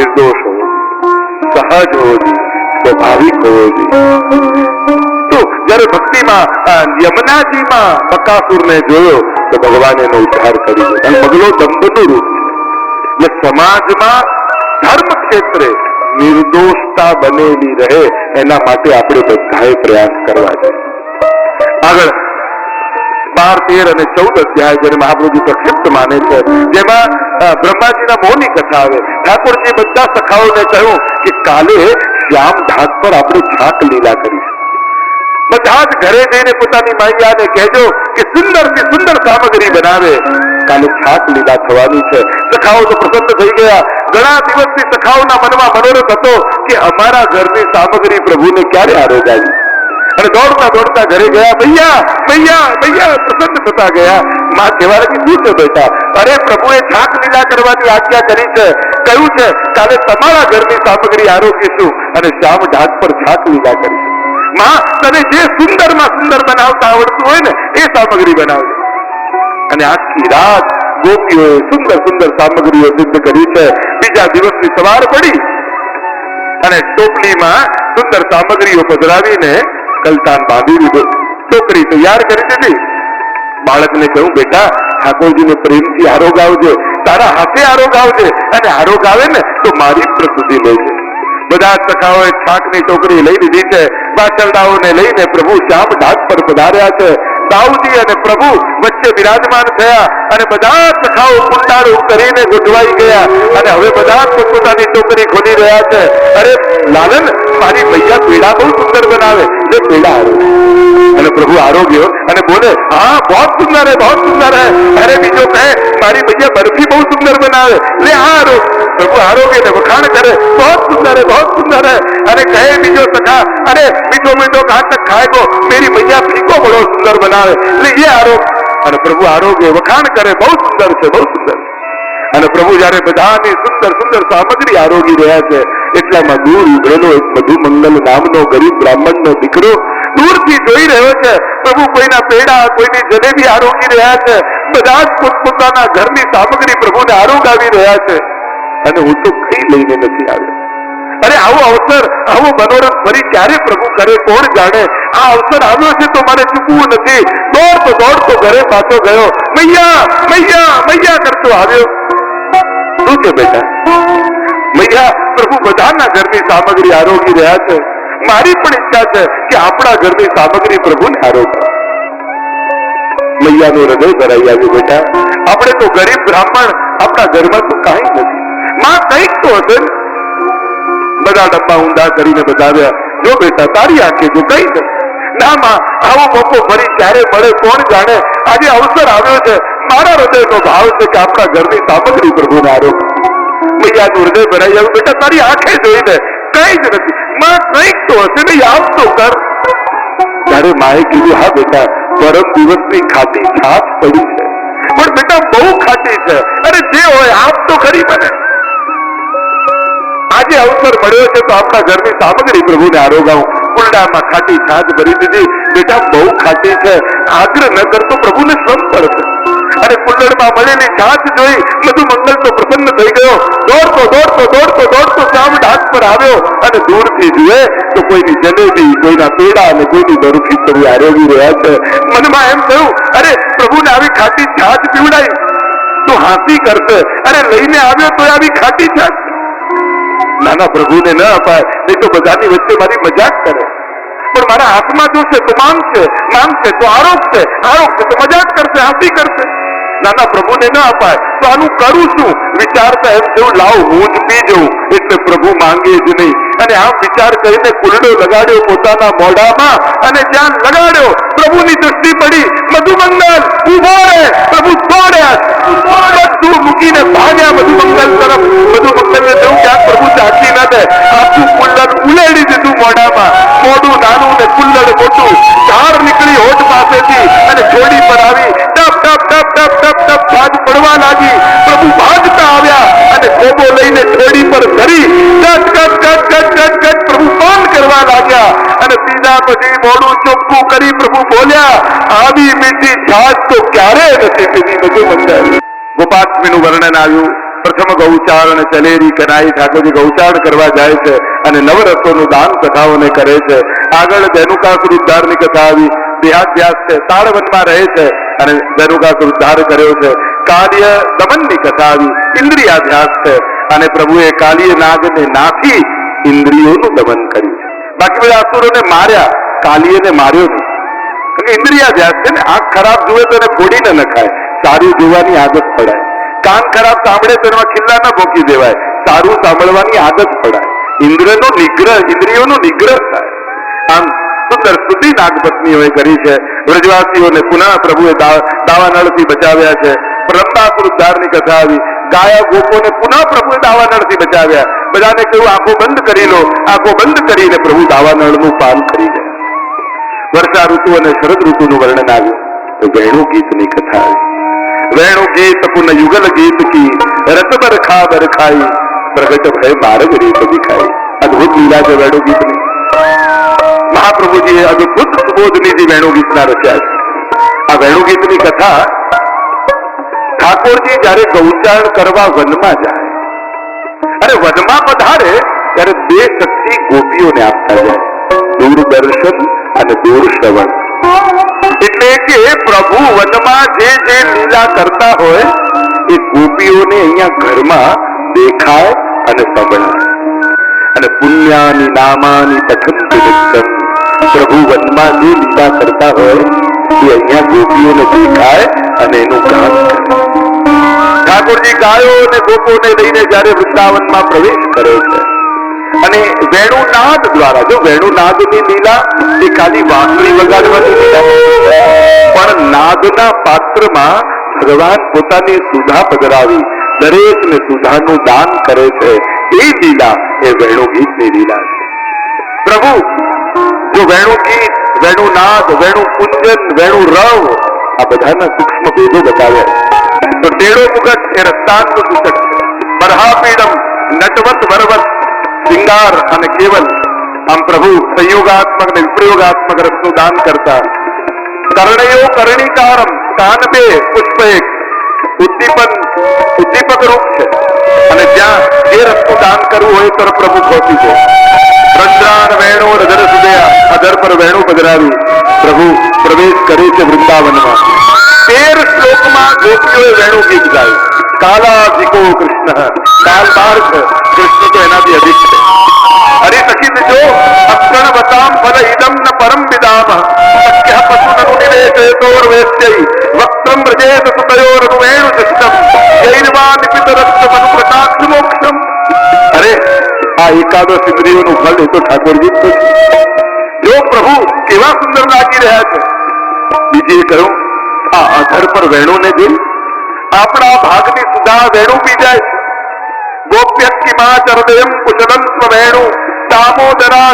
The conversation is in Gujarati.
निर्दोष हो, सहज हो, स्वाभाविक हो। तो जયારે ભક્તિમાં યમુનાજીમાં બકાસુરને જોયો તો ભગવાન એનો ઉદ્ધાર કર્યો અને પગલો દંભનું રૂપ છે। એટલે સમાજમાં ધર્મ ક્ષેત્રે નિર્દોષતા બનેલી રહે એના માટે આપણે બધાએ પ્રયાસ કરવા જોઈએ। આગળ 12, 13 અને 14 અધ્યાય જેને મહાપ્રભુ પ્રક્ષિપ્ત માને છે, જેમાં બ્રહ્માજીના મોહની કથા આવે। ઠાકોરજી બધા સખાઓને કહ્યું કે કાલે શ્યામ ઢાક પર આપણે છાક લીલા કરીશું। બધા જ ઘરે જઈને પોતાની માઈયાને કહેજો કે સુંદરથી સુંદર સામગ્રી બનાવે, કાલે છાક લીલા થવાની છે। સખાઓ તો પ્રસન્ન થઈ ગયા। ઘણા દિવસથી સખાઓના મનમાં મનોરથ હતો કે અમારા ઘરની સામગ્રી પ્રભુને ક્યારે આરોગાવી, અને દોડતા દોડતા ઘરે ગયા। ભૈયા ભૈયા ભૈયા પ્રસન્ન થતા ગયા। માં કહેવા લાગી, શું છે બેટા? અરે પ્રભુએ છાક લીલા કરવાની આજ્ઞા કરી છે, કહ્યું છે કાલે તમારા ઘરની સામગ્રી આરોગીશું અને શ્યામ ઢાક પર છાક લીલા કરીશું। માં તને જે સુંદરમાં સુંદર બનાવતા આવડતું હોય ને એ સામગ્રી બનાવજો। અને આખી રાત ગોપીઓએ સુંદર સુંદર સામગ્રીઓ સિદ્ધ કરી છે। બીજા દિવસની સવાર પડી અને ટોપલીમાં સુંદર સામગ્રીઓ પધરાવીને કલતાન બાંધી દીધો, ટોકરી તૈયાર કરી દીધી। બાળકને કહ્યું, બેટા ઠાકોરજીને પ્રેમથી આરોગ આવજે, તારા હાથે આરોગ આવજે, અને આરોગ આવે ને તો મારી પ્રસુદ્ધિ લેજે। બધા સખાઓએ છાકની ટોકરી લઈ લીધી છે। વાછરડાઓને લઈને પ્રભુ શ્યામ ઢાક પર પધાર્યા છે। દાઉજી અને પ્રભુ વચ્ચે બિરાજમાન થયા અને બધા સખાઓ કુંડાળું કરીને ગોઠવાઈ ગયા અને હવે બધા પોતપોતાની ટોકરી ખોલી રહ્યા છે। અરે લાલન, મારી મૈયા પેડા બહુ સુંદર બનાવે, જે પેડા આરોગ્ય। અને પ્રભુ આરોગ્ય અને બોલે, हाँ बहुत सुंदर है, बहुत सुंदर है। अरे बीजो कहे, मारी भैया बर्फी बहुत सुंदर बनावे, ले हाँ आरोग। प्रभु आरोग्य ने वखाण करे, बहुत सुंदर है, बहुत सुंदर है। अरे कहे बीजो सखा, अरे मीठो मीठो कहाँ तक खाएगो, मेरी भैया फीको बड़ो सुंदर बनावे, ले ये आरोग। અને પ્રભુ આરોગ્ય વખાણ કરે, બહુ સુંદર છે, બહુ સુંદર। અને પ્રભુ જયારે બધાની સુંદર સુંદર સામગ્રી આરોગી રહ્યા છે, એટલામાં દૂર ઉભરેલો એક મધુમંગલ નામનો ગરીબ બ્રાહ્મણનો દીકરો દૂરથી જોઈ રહ્યો છે। પ્રભુ કોઈના પેડા, કોઈની જલેબી આરોગી રહ્યા છે। બધા જ પોતપોતાના ઘરની સામગ્રી પ્રભુને આરોગાવી રહ્યા છે, અને હું તો કઈ લઈને નથી આવ્યો। અરે આવો અવસર, આવો મનોરથ ફરી ક્યારે પ્રભુ કરે, કોણ જાણે। આ અવસર આવ્યો છે તો મારે ચૂકવું નથી। દોડતો દોડતો ઘરે પાછો ગયો, મૈયા મૈયા મૈયા કરતો આવ્યો। શું છે બેટા? મૈયા, પ્રભુ બધાના ઘરની સામગ્રી આરોગી રહ્યા છે, મારી પણ ઈચ્છા છે કે આપણા ઘરની સામગ્રી પ્રભુને આરોગે। મૈયાનું હૃદય ભરાઈ આવ્યું। બેટા, આપણે તો ગરીબ બ્રાહ્મણ, આપણા ઘરમાં તો કાંઈ નથી। માં કંઈક તો હશે। બધા ડબ્બા ઊંધા કરીને બતાવ્યા, જો બેટા તારી આંખે જો કઈ નહીં। ના માં, આવો મોકો ફરી ક્યારે મળે, કોણ જાણે। આજે અવસર આવ્યો છે, મારા હૃદયનો ભાવ છે કે આપણા ઘરની સામગ્રી પ્રભુને આરોગ। મૈયાનું હૃદય ભરાઈ આવ્યું। બેટા તારી આંખે જોઈને કઈ જ નથી। માં કંઈક તો હશે ને, યાદ તો કર। ત્યારે માએ કીધું, હા બેટા, પરમ દિવસની ખાટી છાશ પડી છે, પણ બેટા બહુ ખાટી છે। અરે જે હોય આપ તો ખરી મને। આજે અવસર મળ્યો છે તો આપણા ઘરની સામગ્રી પ્રભુને આરોગાવું। કુંડામાં ખાટી છાશ ભરી દીધી। બેટા બહુ ખાટી છે, આગ્રહ ન કરતો પ્રભુને શ્રમ પડશે। અને કુંડળમાં મળેલી છાશ જોઈ મધુમંગલ તો પ્રસન્ન થઈ ગયો। દોડતો દોડતો દોડતો દોડતો શ્યામ ઢાક પર આવ્યો અને દૂરથી જુએ તો કોઈની જલેબી, કોઈના પેડા અને કોઈની બરફી પ્રભુ આરોગી રહ્યા છે। મનમાં એમ થયું, અરે પ્રભુને આવી ખાટી છાશ પીવડાઈ તો હાંસી કરશે। અરે લઈને આવ્યો તો આવી ખાટી છાશ નાના પ્રભુને ન અપાય, નહીં તો બધાની વચ્ચે મારી મજાક કરે। પણ મારા હાથમાં જોશે તો માંગશે, માંગશે તો આરોગશે, આરોગશે તો મજાક કરશે, હાંસી કરશે। નાના પ્રભુને ન અપાય તો આનું કરું શું? વિચારતા એમ થયું, લાવ હું જ પી જઉં, એટલે પ્રભુ માંગે જ નહીં। અને આમ વિચાર કરીને કુલડો લગાડ્યો પોતાના મોઢામાં, અને જ્યાં લગાડ્યો પ્રભુની દૃષ્ટિ પડી। મધુમંગલ ઉભો રહે, પ્રભુ દોડ્યા, બધું મૂકીને ભાગ્યા મધુમંગલ તરફ। મધુમંગલને થયું કે આ પ્રભુ ચાચી ન દે, આખું કુલ્લડ ઉલેડી દીધું મોઢામાં। મોઢું નાનું ને કુલ્લડ મોટું, ધાર નીકળી હોઠ પાસેથી અને જોડી પર આવી। ટપ ટપ ટપ ટપ ટપ ટપ ભાગ પડવા લાગી। પ્રભુ ભાગતા આવ્યા અને ખોબો લઈને જોડી પર ધરી ગટ ગટ ગટ ગટ ગટ ગટ પ્રભુ પાન કરવા લાગ્યા। અને પીધા પછી મોઢું ચોખ્ખું કરી પ્રભુ બોલ્યા, આવી મીઠી છાશ તો ક્યારે નથી પીધી। મધુમંગલ ગોપાષ્ટમીનું વર્ણન આવ્યું। પ્રથમ ગૌચારણ ચલેરી કનાઈ ઠાકોરજી ગૌચારણ કરવા જાય છે અને નવરસોનું દાન કથાઓને કરે છે. આગળ ધેનુકાસુર ઉદ્ધારની કથા આવી. દેહાધ્યાસ છે, તાળવનમાં રહે છે અને ધેનુકાસુર ઉદ્ધાર કર્યો છે. કાલ્ય દમનની કથા આવી. ઇન્દ્રિયાધ્યાસ છે અને પ્રભુએ કાલિય નાગને નાથી ઇન્દ્રિયોનું દમન કર્યું છે. બાકી બધા અસુરોને માર્યા, કાલિયને માર્યો નહીં. ઇન્દ્રિયાધ્યાસ છે ને, આંખ ખરાબ જુએ તો એને ફોડીને નખાય, સારું જોવાની આદત પડાય. કાન ખરાબ સાંભળે તો એમાં ખિલ્લા ન ભોકી દેવાય, સારું સાંભળવાની આદત પડાય. ઇન્દ્રનો નિગ્રહ, ઇન્દ્રિયોનો નિગ્રહ થાય. આમ સુંદર સ્તુતિ નાગપત્નીઓએ કરી છે. વ્રજવાસીઓને પુનઃ પ્રભુએ દાવાનળથી બચાવ્યા છે. રંબાસુર ઉદ્ધારની કથા આવી. ગાયા ગોપોને પુનઃ પ્રભુએ દાવાનળથી બચાવ્યા. બધાને કહ્યું આંખો બંધ કરી લો. આંખો બંધ કરીને પ્રભુ દાવાનળનું પાન કરી ગયા. વર્ષા ઋતુ અને શરદ ઋતુનું વર્ણન આવ્યું તો વેણુ ગીતની કથા આવી. વેણુ ગીત પુન યુગલ ગીત કી રત બરખા બરખાઈ પ્રગટ ભય માર્ગ રીત દિખાઈ. અદભુત લીલા છે વેણુ ગીતની. મહાપ્રભુજીએ અદભુત સુબોધનીજી વેણુ ગીતના રચ્યા છે. આ વેણુ ગીતની કથા ઠાકોરજી જયારે ગૌચારણ કરવા વનમાં જાય અને વનમાં પધારે ત્યારે બે શક્તિ ગોપીઓને આપતા જાય, દૂરદર્શન અને દૂરશ્રવણ. એટલે કે પ્રભુ વનમાં જે જે લીલા કરતા હોય એ ગોપીઓને અહીંયા ઘરમાં દેખાય અને સંભળાય. અને પુણ્યાની નામાની પઠંતિ નિત્યમ. પ્રભુ વનમાં જે લીલા કરતા હોય એ અહીંયા ગોપીઓને દેખાય અને એનું ગાન કરે. ઠાકોરજી ગાયો અને ગોપોને લઈને જયારે વૃંદાવનમાં પ્રવેશ કરે છે અને વેણુનાદ દ્વારા, જો વેણુનાદની લીલા એ ખાલી વાંસળી વગાડવાની લીલા પણ નાદના પાત્રમાં ભગવાન પોતાની સુધા પધરાવી દરેકને સુધાનું દાન કરે છે. એ લીલા એ વેણુ ગીતની લીલા છે. પ્રભુ જો વેણુ ગીત, વેણુનાદ, વેણુ કુંજન, વેણુ રવ આ બધાના સૂક્ષ્મ ભેદો બતાવ્યા તો ટેડો મુગટ એ રસ્તાનનું સૂચક છે. બરહાપીડમ, નટવત, વરવત, શિંગાર અને કેવલ. આમ પ્રભુ સંયોગાત્મક અને વિપ્રયોગાત્મક રસનું દાન કરતા. કર્ણયો કર્ણિકારમ, કાન બે, પુષ્પ એક. ઉદ્દીપક રૂપ છે અને જ્યાં જે રસનું દાન કરવું હોય તો પ્રભુ પહોંચી જાય. રંદ્રાન વેણુ રજર સુદયા, અધર પર વેણુ પધરાવી પ્રભુ પ્રવેશ કરે છે વૃંદાવનમાં. 13 શ્લોકમાં ગોપીઓએ વેણુ ગીત ગાયું. કાલાધિકો કૃષ્ણ, કાલ 12 છે, કૃષ્ણ તો એનાથી અધિક છે. હરિ સખિત જો અક્ષણ વતામ ફલ ઇદમ ન પરમ વિદામ સખ્ય પશુનુ નિવેશેતોર વેશ્યૈ વક્ત્રમ વ્રજેત સુતયોર વેણુ જસ્તમ જૈનવા નિપિત રક્ત મનુ કટાક્ષ મોક્ષમ. અરે આ એકાદશ ઇન્દ્રિયોનું ફળ એ તો ઠાકોરજી જ છે. જો પ્રભુ કેવા સુંદર લાગી રહ્યા છે. બીજે કહ્યું આ અધર પર વેણુને જોઈ આપણા ભાગની સુધા વેણુ પી જાય છે. ગોપ્યક્ષિમા ચરદયમ કુશલમ સ્વ વેણુ દામોદરા